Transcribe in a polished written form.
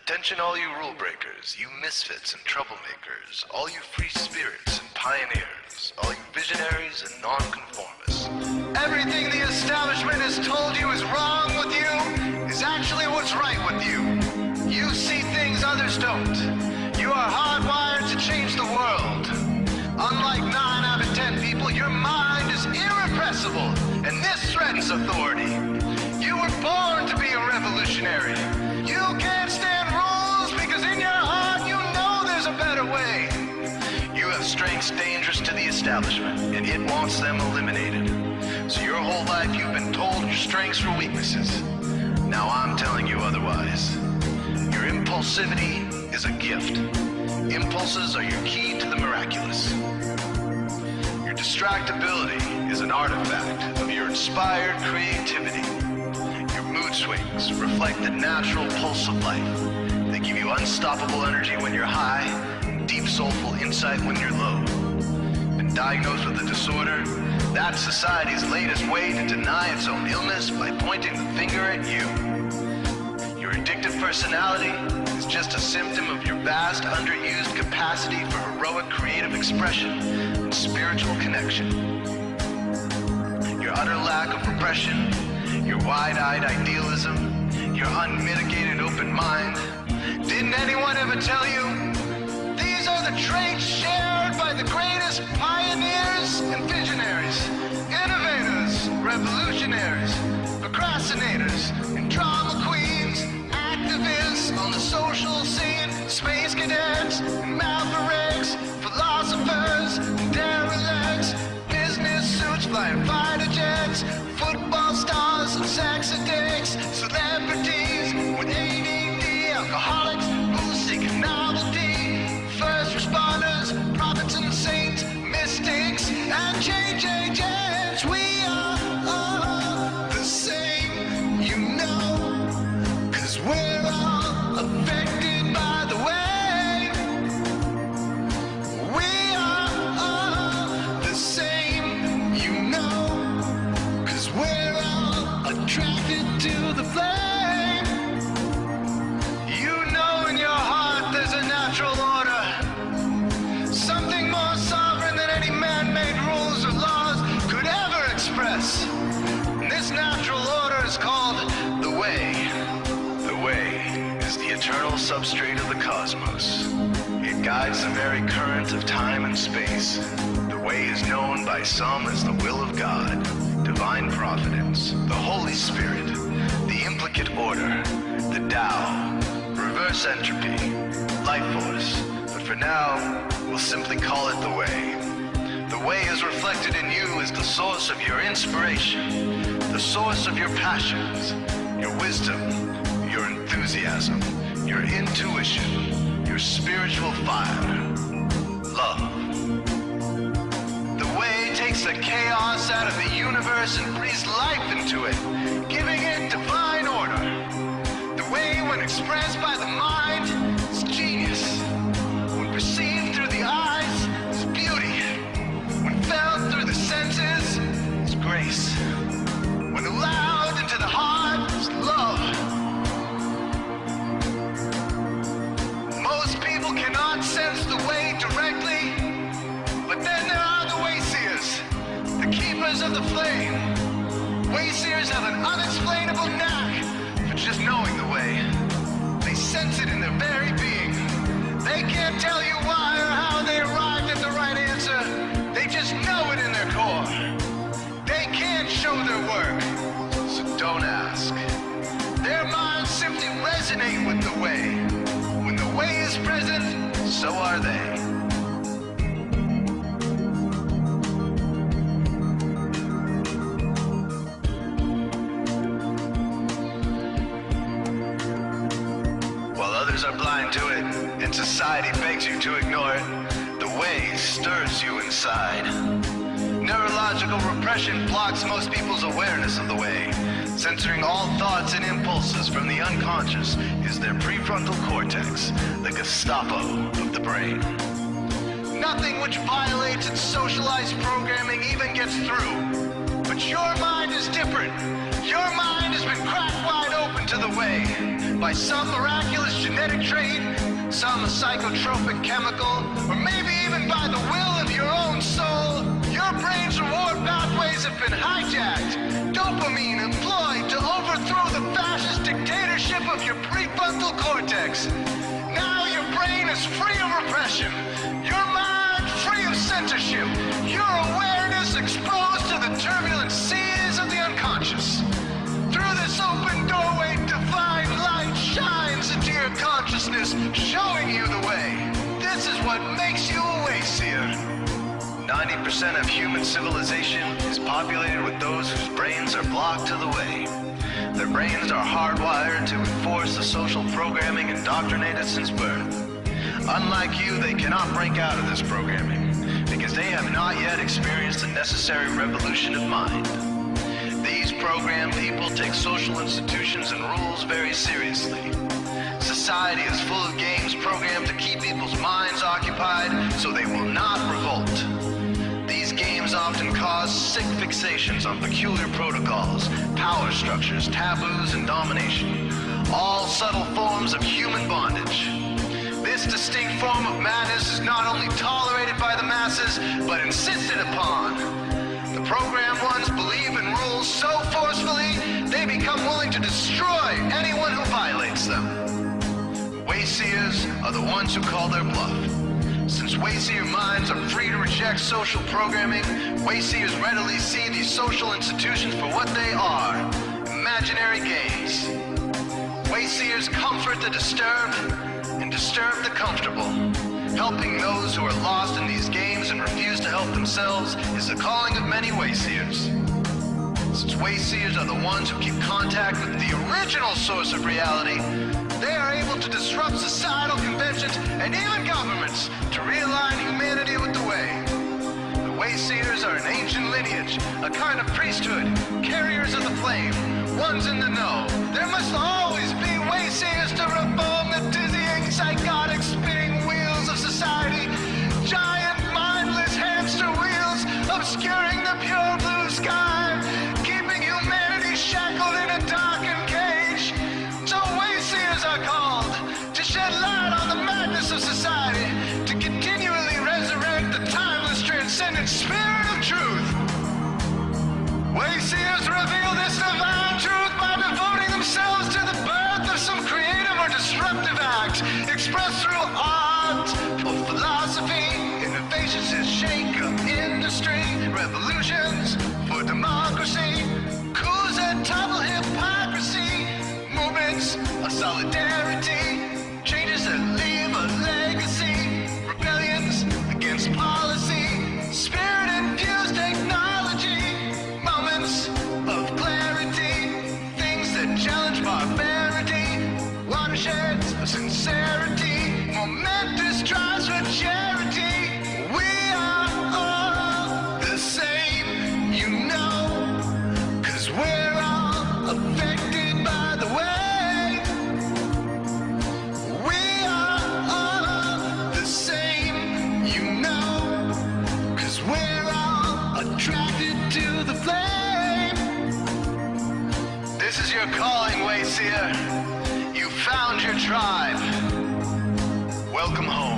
Attention all you rule breakers, you misfits and troublemakers, all you free spirits and pioneers, all you visionaries and nonconformists. Everything the establishment has told you is wrong with you is actually what's right with you. You see things others don't. You are hardwired to change the world. Unlike 9 out of 10 people, your mind is irrepressible, and this threatens authority. You were born to be a revolutionary. You can't stand rules because in your heart you know there's a better way. You have strengths dangerous to the establishment, and it wants them eliminated. So your whole life you've been told your strengths were weaknesses. Now I'm telling you otherwise. Your impulsivity is a gift. Impulses are your key to the miraculous. Your distractibility is an artifact of your inspired creativity. Your mood swings reflect the natural pulse of life. They give you unstoppable energy when you're high, and deep soulful insight when you're low. Been diagnosed with a disorder? That's society's latest way to deny its own illness by pointing the finger at you. Your addictive personality is just a symptom of your vast, underused capacity for heroic creative expression and spiritual connection. Your utter lack of repression, your wide-eyed idealism, your unmitigated open mind. Didn't anyone ever tell you? These are the traits shared by the greatest pioneers and visionaries, innovators, revolutionaries, procrastinators, and drama queens, activists on the social scene, space cadets, and mavericks, philosophers, and derelicts, business suits, flying fighter jets, football stars, and sex addicts, celebrities with ADD, alcoholics, booze-seeking novelty, first responders, prophets and saints, mystics, and change agents. We are all the same, you know, 'cause we're all affected by the way. We are all the same, you know, 'cause we're all attracted to the flame. You know in your heart there's a natural order, something more sovereign than any man-made rules or laws could ever express. And this natural order is called the way. The way is the eternal substrate of the cosmos. It guides the very current of time and space. The way is known by some as the will of God, divine providence, the Holy Spirit, the implicate order, the Tao, reverse entropy, life force. But for now, we'll simply call it the way. The way is reflected in you as the source of your inspiration, the source of your passions, your wisdom, your enthusiasm, your intuition, your spiritual fire, love. The way takes the chaos out of the universe and breathes life into it, giving it divine order. The way, when expressed by the mind, is genius. When perceived through the eyes, is beauty. When felt through the senses, is grace. When allowed into the heart, is love. Most people cannot sense the way directly, but then there are the wayseers, the keepers of the flame. Wayseers have an unexplainable knack for just knowing the way. They sense it in their very being. They can't tell you why or how they arrived at the right answer. They just know it in their core. They can't show their work, so don't ask. Their minds simply resonate with the way. When the way is present, so are they. Are blind to it, and society begs you to ignore it. The way stirs you inside. Neurological repression blocks most people's awareness of the way. Censoring all thoughts and impulses from the unconscious is their prefrontal cortex, the Gestapo of the brain. Nothing which violates its socialized programming even gets through. But your mind is different. Your mind has been cracked wide open to the way by some miraculous genetic trait, some psychotropic chemical, or maybe even by the will of your own soul, your brain's reward pathways have been hijacked. Dopamine employed to overthrow the fascist dictatorship of your prefrontal cortex. Now your brain is free of repression, your mind free of censorship, your awareness exposed to the turbulent seas of the unconscious. Through this open doorway, divine light shines into your consciousness, showing you the way. This is what makes you a Wayseer. 90% of human civilization is populated with those whose brains are blocked to the way. Their brains are hardwired to enforce the social programming indoctrinated since birth. Unlike you, they cannot break out of this programming, because they have not yet experienced the necessary revolution of mind. These programmed people take social institutions and rules very seriously. Society is full of games programmed to keep people's minds occupied so they will not revolt. These games often cause sick fixations on peculiar protocols, power structures, taboos, and domination, all subtle forms of human bondage. This distinct form of madness is not only tolerated by the masses, but insisted upon. The programmed ones believe in rules so forcefully, they become willing to destroy anyone who violates them. Wayseers are the ones who call their bluff. Since Wayseer minds are free to reject social programming, Wayseers readily see these social institutions for what they are, imaginary games. Wayseers comfort the disturbed and disturb the comfortable. Helping those who are lost in these games and refuse to help themselves is the calling of many Wayseers. Since Wayseers are the ones who keep contact with the original source of reality, they are able to disrupt societal conventions and even governments to realign humanity with the way. The Wayseers are an ancient lineage, a kind of priesthood, carriers of the flame, ones in the know. There must always be Wayseers to reform the dizzying, psychotic, spinning wheels of society. Giant, mindless hamster wheels obscuring the pure blue sky, keeping humanity shackled in a darkened cage. So Wayseers are called to shed light on the madness of society, to continually resurrect the timeless, transcendent spirit of truth. Wayseers reveal this divine truth by devoting themselves to the birth of some creative or disruptive act, expressed through art or philosophy. Innovations that shake up industry, revolutions for democracy, coups that topple hypocrisy, movements of solidarity, changes that leave a legacy, rebellions against policy, spirit-infused technology, moments of clarity, things that challenge barbarity, watersheds of sincerity, momentous drives for charity. We are all the same, you know, 'cause we're all affected by the way. We are all the same, you know, 'cause we're all attracted to the flame. This is your calling, Wayseer. You found your tribe. Welcome home.